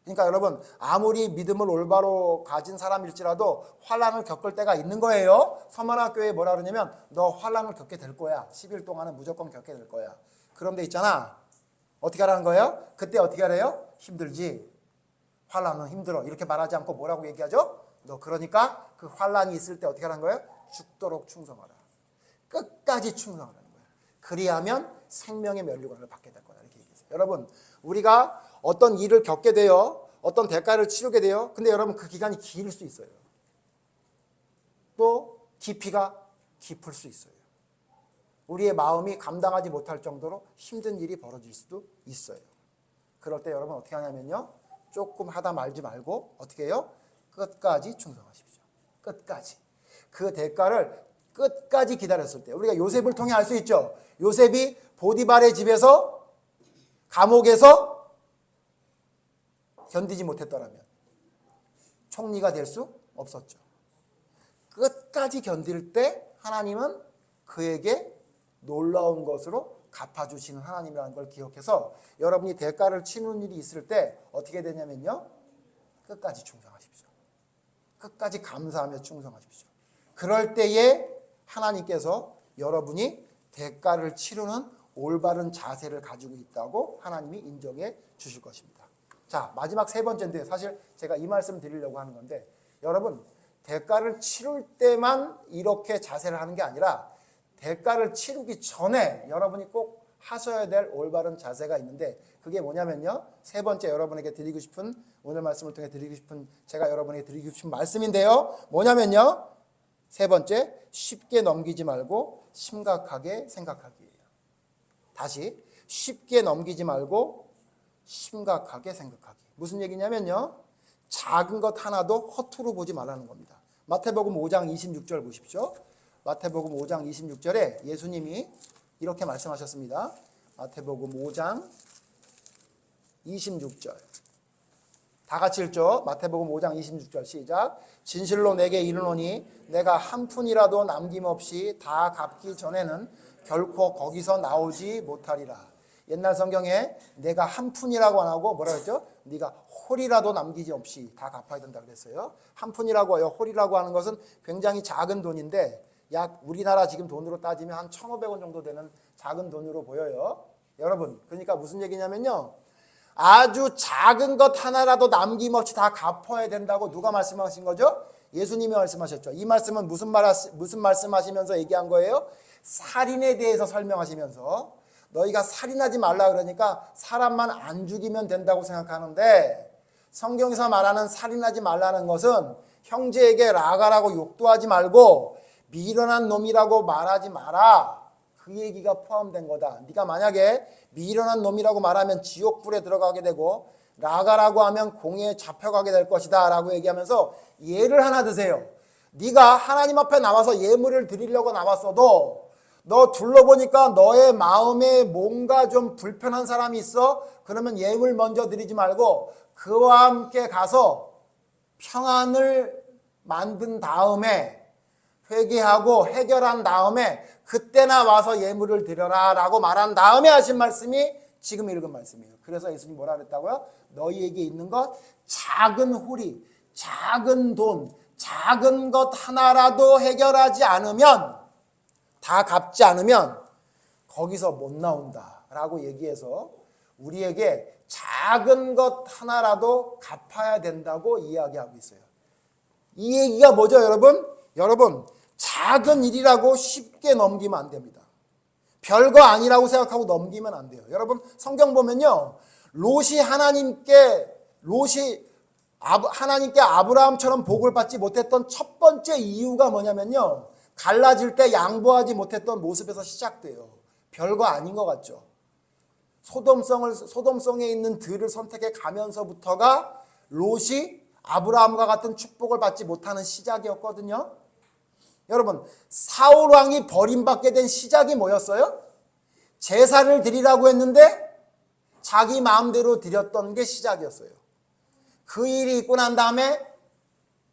그러니까 여러분 아무리 믿음을 올바로 가진 사람일지라도 환란을 겪을 때가 있는 거예요. 서만학교회에 뭐라 그러냐면 너 환란을 겪게 될 거야. 10일 동안은 무조건 겪게 될 거야. 그런데 있잖아. 어떻게 하라는 거예요? 그때 어떻게 하래요? 힘들지. 환란은 힘들어. 이렇게 말하지 않고 뭐라고 얘기하죠? 너 그러니까 그 환란이 있을 때 어떻게 하라는 거예요? 죽도록 충성하라. 끝까지 충성하라는 거예요. 그리하면 생명의 면류관을 받게 될 거야. 이렇게 얘기했어요. 여러분 우리가 어떤 일을 겪게 돼요. 어떤 대가를 치르게 돼요. 근데 여러분 그 기간이 길 수 있어요. 또 깊이가 깊을 수 있어요. 우리의 마음이 감당하지 못할 정도로 힘든 일이 벌어질 수도 있어요. 그럴 때 여러분 어떻게 하냐면요. 조금 하다 말지 말고 어떻게 해요? 끝까지 충성하십시오. 끝까지. 그 대가를 끝까지 기다렸을 때 우리가 요셉을 통해 알 수 있죠. 요셉이 보디발의 집에서 감옥에서 견디지 못했더라면 총리가 될 수 없었죠. 끝까지 견딜 때 하나님은 그에게 놀라운 것으로 갚아주시는 하나님이라는 걸 기억해서 여러분이 대가를 치는 일이 있을 때 어떻게 되냐면요. 끝까지 충성하십시오. 끝까지 감사하며 충성하십시오. 그럴 때에 하나님께서 여러분이 대가를 치르는 올바른 자세를 가지고 있다고 하나님이 인정해 주실 것입니다. 자, 마지막 세 번째인데 사실 제가 이 말씀 드리려고 하는 건데 여러분 대가를 치를 때만 이렇게 자세를 하는 게 아니라 대가를 치르기 전에 여러분이 꼭 하셔야 될 올바른 자세가 있는데 그게 뭐냐면요. 세 번째 여러분에게 드리고 싶은 오늘 말씀을 통해 드리고 싶은 제가 여러분에게 드리고 싶은 말씀인데요. 뭐냐면요. 세 번째 쉽게 넘기지 말고 심각하게 생각하기예요. 다시 쉽게 넘기지 말고 심각하게 생각하기. 무슨 얘기냐면요. 작은 것 하나도 허투루 보지 말라는 겁니다. 마태복음 5장 26절 보십시오. 마태복음 5장 26절에 예수님이 이렇게 말씀하셨습니다. 마태복음 5장 26절. 다 같이 읽죠. 마태복음 5장 26절 시작. 진실로 내게 이르노니 내가 한 푼이라도 남김없이 다 갚기 전에는 결코 거기서 나오지 못하리라. 옛날 성경에 내가 한 푼이라고 안 하고 뭐라 그랬죠? 네가 홀이라도 남기지 없이 다 갚아야 된다 그랬어요. 한 푼이라고 해요. 홀이라고 하는 것은 굉장히 작은 돈인데 약 우리나라 지금 돈으로 따지면 한 1,500원 정도 되는 작은 돈으로 보여요. 여러분 그러니까 무슨 얘기냐면요. 아주 작은 것 하나라도 남김없이 다 갚아야 된다고 누가 말씀하신 거죠? 예수님이 말씀하셨죠. 이 말씀은 무슨 말씀하시면서 얘기한 거예요? 살인에 대해서 설명하시면서 너희가 살인하지 말라 그러니까 사람만 안 죽이면 된다고 생각하는데 성경에서 말하는 살인하지 말라는 것은 형제에게 라가라고 욕도 하지 말고 미련한 놈이라고 말하지 마라. 그 얘기가 포함된 거다. 네가 만약에 미련한 놈이라고 말하면 지옥불에 들어가게 되고 라가라고 하면 공에 잡혀가게 될 것이다 라고 얘기하면서 예를 하나 드세요. 네가 하나님 앞에 나와서 예물을 드리려고 나왔어도 너 둘러보니까 너의 마음에 뭔가 좀 불편한 사람이 있어? 그러면 예물 먼저 드리지 말고 그와 함께 가서 평안을 만든 다음에 회개하고 해결한 다음에 그때나 와서 예물을 드려라 라고 말한 다음에 하신 말씀이 지금 읽은 말씀이에요. 그래서 예수님이 뭐라 그랬다고요? 너희에게 있는 것 작은 홀이 작은 돈 작은 것 하나라도 해결하지 않으면 다 갚지 않으면 거기서 못 나온다 라고 얘기해서 우리에게 작은 것 하나라도 갚아야 된다고 이야기하고 있어요. 이 얘기가 뭐죠 여러분? 여러분 작은 일이라고 쉽게 넘기면 안 됩니다. 별거 아니라고 생각하고 넘기면 안 돼요. 여러분 성경 보면요. 롯이 하나님께 아브라함처럼 복을 받지 못했던 첫 번째 이유가 뭐냐면요. 갈라질 때 양보하지 못했던 모습에서 시작돼요. 별거 아닌 것 같죠. 소돔성에 있는 들을 선택해 가면서부터가 롯이 아브라함과 같은 축복을 받지 못하는 시작이었거든요. 여러분 사울 왕이 버림받게 된 시작이 뭐였어요? 제사를 드리라고 했는데 자기 마음대로 드렸던 게 시작이었어요. 그 일이 있고 난 다음에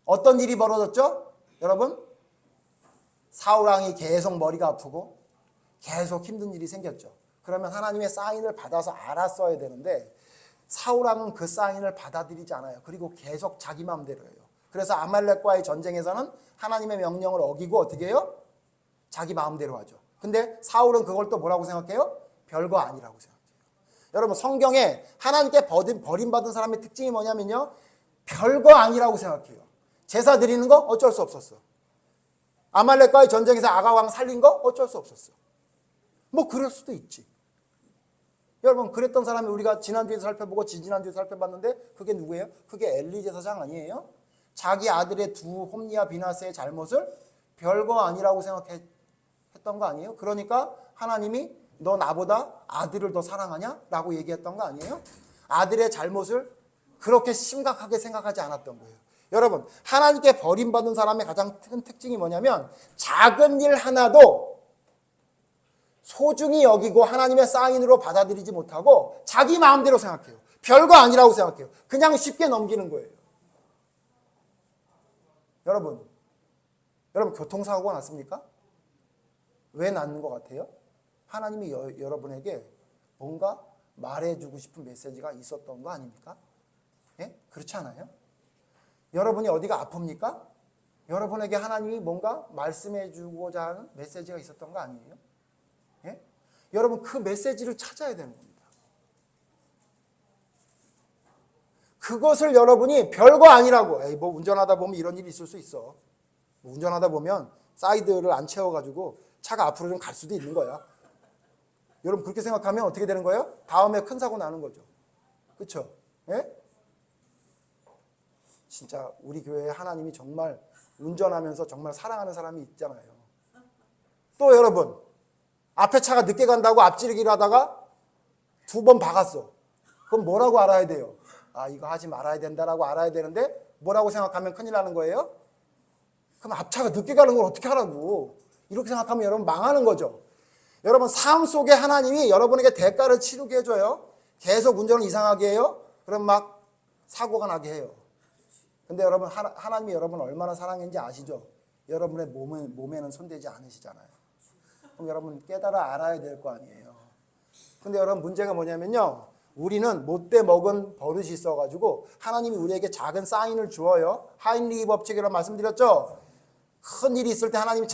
어떤 일이 벌어졌죠? 여러분 사울 왕이 계속 머리가 아프고 계속 힘든 일이 생겼죠. 그러면 하나님의 사인을 받아서 알았어야 되는데 사울 왕은 그 사인을 받아들이지 않아요. 그리고 계속 자기 마음대로 해요. 그래서 아말렉과의 전쟁에서는 하나님의 명령을 어기고 어떻게 해요? 자기 마음대로 하죠. 근데 사울은 그걸 또 뭐라고 생각해요? 별거 아니라고 생각해요. 여러분 성경에 하나님께 버림받은 사람의 특징이 뭐냐면요. 별거 아니라고 생각해요. 제사 드리는 거 어쩔 수 없었어. 아말렉과의 전쟁에서 아가왕 살린 거 어쩔 수 없었어. 뭐 그럴 수도 있지. 여러분 그랬던 사람이 우리가 지난주에 살펴보고 지지난주에 살펴봤는데 그게 누구예요? 그게 엘리 제사장 아니에요? 자기 아들의 두 홈리와 비나스의 잘못을 별거 아니라고 생각했던 거 아니에요? 그러니까 하나님이 너 나보다 아들을 더 사랑하냐? 라고 얘기했던 거 아니에요? 아들의 잘못을 그렇게 심각하게 생각하지 않았던 거예요. 여러분 하나님께 버림받은 사람의 가장 큰 특징이 뭐냐면 작은 일 하나도 소중히 여기고 하나님의 사인으로 받아들이지 못하고 자기 마음대로 생각해요. 별거 아니라고 생각해요. 그냥 쉽게 넘기는 거예요. 여러분 교통사고가 났습니까? 왜 났는 것 같아요? 하나님이 여러분에게 뭔가 말해주고 싶은 메시지가 있었던 거 아닙니까? 예? 그렇지 않아요? 여러분이 어디가 아픕니까? 여러분에게 하나님이 뭔가 말씀해주고자 하는 메시지가 있었던 거 아니에요? 예? 여러분 그 메시지를 찾아야 되는 겁니다. 그것을 여러분이 별거 아니라고, 에이 뭐 운전하다 보면 이런 일이 있을 수 있어. 뭐 운전하다 보면 사이드를 안 채워가지고 차가 앞으로 좀 갈 수도 있는 거야. 여러분 그렇게 생각하면 어떻게 되는 거예요? 다음에 큰 사고 나는 거죠. 그렇죠? 예? 진짜 우리 교회에 하나님이 정말 운전하면서 정말 사랑하는 사람이 있잖아요. 또 여러분 앞에 차가 늦게 간다고 앞지르기를 하다가 2번 박았어. 그럼 뭐라고 알아야 돼요? 아 이거 하지 말아야 된다라고 알아야 되는데 뭐라고 생각하면 큰일 나는 거예요? 그럼 앞차가 늦게 가는 걸 어떻게 하라고? 이렇게 생각하면 여러분 망하는 거죠. 여러분 삶 속에 하나님이 여러분에게 대가를 치르게 해줘요. 계속 운전을 이상하게 해요. 그럼 막 사고가 나게 해요. 근데 여러분 하나님이 여러분을 얼마나 사랑했는지 아시죠? 여러분의 몸에는 손대지 않으시잖아요. 그럼 여러분 깨달아 알아야 될 거 아니에요. 근데 여러분 문제가 뭐냐면요. 우리는 못돼 먹은 버릇이 있어가지고 하나님이 우리에게 작은 사인을 주어요. 하인리히 법칙이라고 말씀드렸죠. 큰 일이 있을 때 하나님이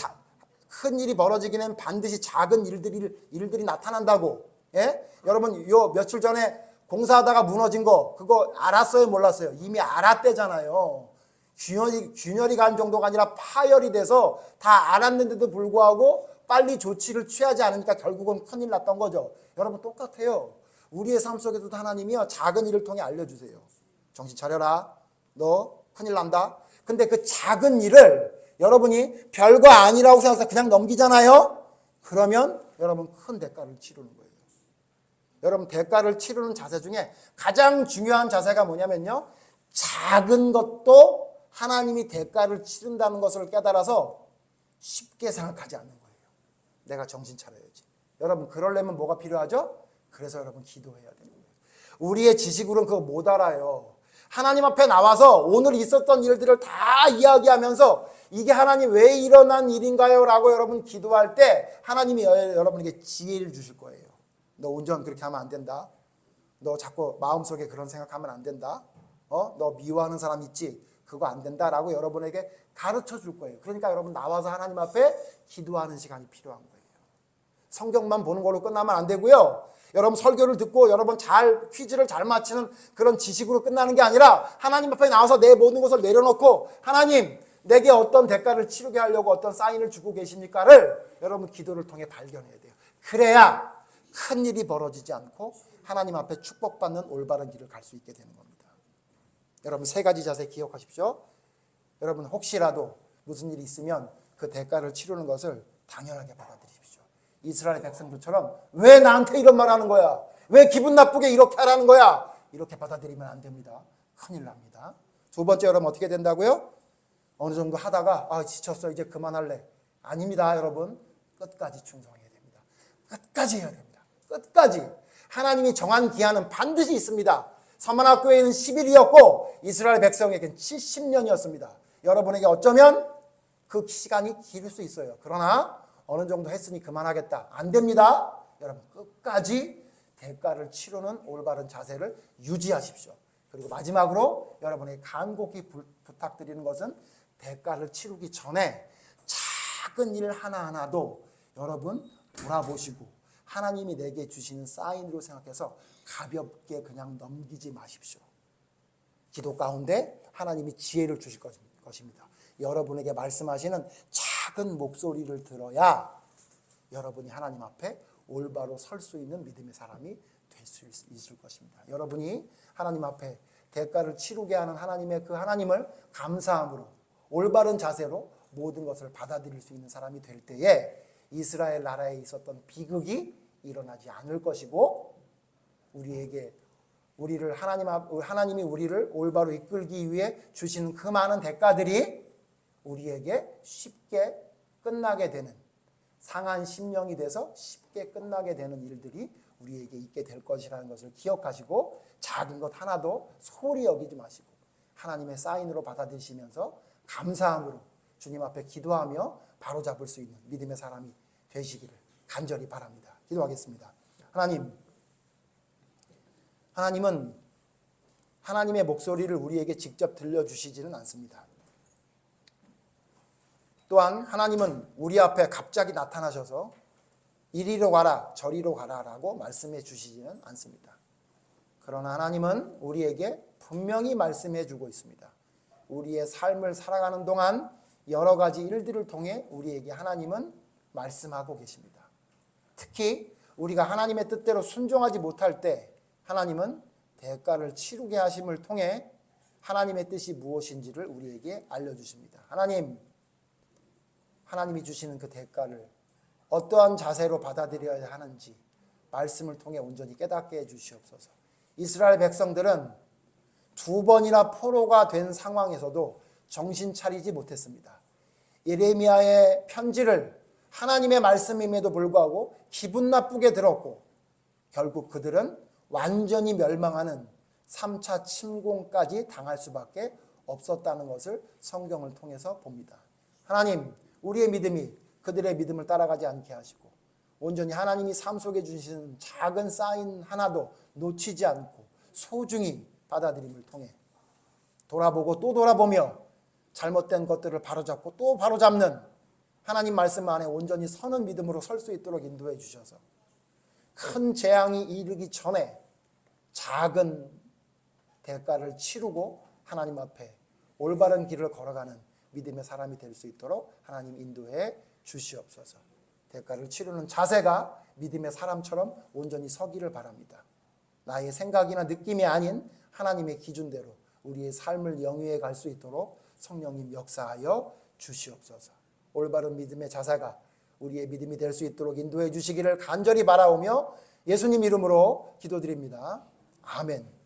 큰 일이 벌어지기는 반드시 작은 일들이 나타난다고. 예? 여러분 요 며칠 전에 공사하다가 무너진 거 그거 알았어요 몰랐어요? 이미 알았대잖아요. 균열이 간 정도가 아니라 파열이 돼서 다 알았는데도 불구하고 빨리 조치를 취하지 않으니까 결국은 큰일 났던 거죠. 여러분 똑같아요. 우리의 삶 속에서도 하나님이요 작은 일을 통해 알려주세요. 정신 차려라. 너 큰일 난다. 근데 그 작은 일을 여러분이 별거 아니라고 생각해서 그냥 넘기잖아요. 그러면 여러분 큰 대가를 치르는 거예요. 여러분 대가를 치르는 자세 중에 가장 중요한 자세가 뭐냐면요. 작은 것도 하나님이 대가를 치른다는 것을 깨달아서 쉽게 생각하지 않는 거예요. 내가 정신 차려야지. 여러분 그러려면 뭐가 필요하죠? 그래서 여러분 기도해야 되는 거예요. 우리의 지식으로는 그거 못 알아요. 하나님 앞에 나와서 오늘 있었던 일들을 다 이야기하면서 이게 하나님 왜 일어난 일인가요? 라고 여러분 기도할 때 하나님이 여러분에게 지혜를 주실 거예요. 너 운전 그렇게 하면 안 된다. 너 자꾸 마음속에 그런 생각하면 안 된다. 너 미워하는 사람 있지? 그거 안 된다. 라고 여러분에게 가르쳐 줄 거예요. 그러니까 여러분 나와서 하나님 앞에 기도하는 시간이 필요한 거예요. 성경만 보는 걸로 끝나면 안 되고요. 여러분 설교를 듣고 여러분 퀴즈를 잘 맞히는 그런 지식으로 끝나는 게 아니라 하나님 앞에 나와서 내 모든 것을 내려놓고 하나님 내게 어떤 대가를 치르게 하려고 어떤 사인을 주고 계십니까를 여러분 기도를 통해 발견해야 돼요. 그래야 큰 일이 벌어지지 않고 하나님 앞에 축복받는 올바른 길을 갈 수 있게 되는 겁니다. 여러분 3가지 자세 기억하십시오. 여러분 혹시라도 무슨 일이 있으면 그 대가를 치르는 것을 당연하게 받아들이십시오. 이스라엘 백성들처럼 왜 나한테 이런 말 하는 거야? 왜 기분 나쁘게 이렇게 하라는 거야? 이렇게 받아들이면 안 됩니다. 큰일 납니다. 2번째 여러분 어떻게 된다고요? 어느 정도 하다가 지쳤어 이제 그만할래. 아닙니다 여러분. 끝까지 충성해야 됩니다. 끝까지 해야 됩니다. 끝까지. 하나님이 정한 기한은 반드시 있습니다. 서만학교에는 10일이었고 이스라엘 백성에게는 70년이었습니다. 여러분에게 어쩌면 그 시간이 길 수 있어요. 그러나 어느 정도 했으니 그만하겠다. 안 됩니다. 여러분 끝까지 대가를 치르는 올바른 자세를 유지하십시오. 그리고 마지막으로 여러분에게 간곡히 부탁드리는 것은 대가를 치르기 전에 작은 일 하나하나도 여러분 돌아보시고 하나님이 내게 주시는 사인으로 생각해서 가볍게 그냥 넘기지 마십시오. 기도 가운데 하나님이 지혜를 주실 것입니다. 여러분에게 말씀하시는 작은 목소리를 들어야 여러분이 하나님 앞에 올바로 설 수 있는 믿음의 사람이 될 수 있을 것입니다. 여러분이 하나님 앞에 대가를 치르게 하는 하나님의 그 하나님을 감사함으로 올바른 자세로 모든 것을 받아들일 수 있는 사람이 될 때에 이스라엘 나라에 있었던 비극이 일어나지 않을 것이고 하나님이 우리를 올바로 이끌기 위해 주시는 그 많은 대가들이 우리에게 쉽게 끝나게 되는 상한 심령이 돼서 쉽게 끝나게 되는 일들이 우리에게 있게 될 것이라는 것을 기억하시고 작은 것 하나도 소홀히 여기지 마시고 하나님의 사인으로 받아들이시면서 감사함으로 주님 앞에 기도하며 바로잡을 수 있는 믿음의 사람이 되시기를 간절히 바랍니다. 기도하겠습니다. 하나님은 하나님의 목소리를 우리에게 직접 들려주시지는 않습니다. 또한 하나님은 우리 앞에 갑자기 나타나셔서 이리로 가라 저리로 가라라고 말씀해 주시지는 않습니다. 그러나 하나님은 우리에게 분명히 말씀해 주고 있습니다. 우리의 삶을 살아가는 동안 여러 가지 일들을 통해 우리에게 하나님은 말씀하고 계십니다. 특히 우리가 하나님의 뜻대로 순종하지 못할 때 하나님은 대가를 치르게 하심을 통해 하나님의 뜻이 무엇인지를 우리에게 알려주십니다. 하나님이 주시는 그 대가를 어떠한 자세로 받아들여야 하는지 말씀을 통해 온전히 깨닫게 해주시옵소서. 이스라엘 백성들은 2번이나 포로가 된 상황에서도 정신 차리지 못했습니다. 예레미야의 편지를 하나님의 말씀임에도 불구하고 기분 나쁘게 들었고 결국 그들은 완전히 멸망하는 3차 침공까지 당할 수밖에 없었다는 것을 성경을 통해서 봅니다. 하나님, 우리의 믿음이 그들의 믿음을 따라가지 않게 하시고 온전히 하나님이 삶 속에 주시는 작은 사인 하나도 놓치지 않고 소중히 받아들임을 통해 돌아보고 또 돌아보며 잘못된 것들을 바로잡고 또 바로잡는 하나님 말씀 안에 온전히 서는 믿음으로 설 수 있도록 인도해 주셔서 큰 재앙이 이르기 전에 작은 대가를 치르고 하나님 앞에 올바른 길을 걸어가는 믿음의 사람이 될 수 있도록 하나님 인도해 주시옵소서. 대가를 치르는 자세가 믿음의 사람처럼 온전히 서기를 바랍니다. 나의 생각이나 느낌이 아닌 하나님의 기준대로 우리의 삶을 영위해 갈 수 있도록 성령님 역사하여 주시옵소서. 올바른 믿음의 자세가 우리의 믿음이 될 수 있도록 인도해 주시기를 간절히 바라오며 예수님 이름으로 기도드립니다. 아멘.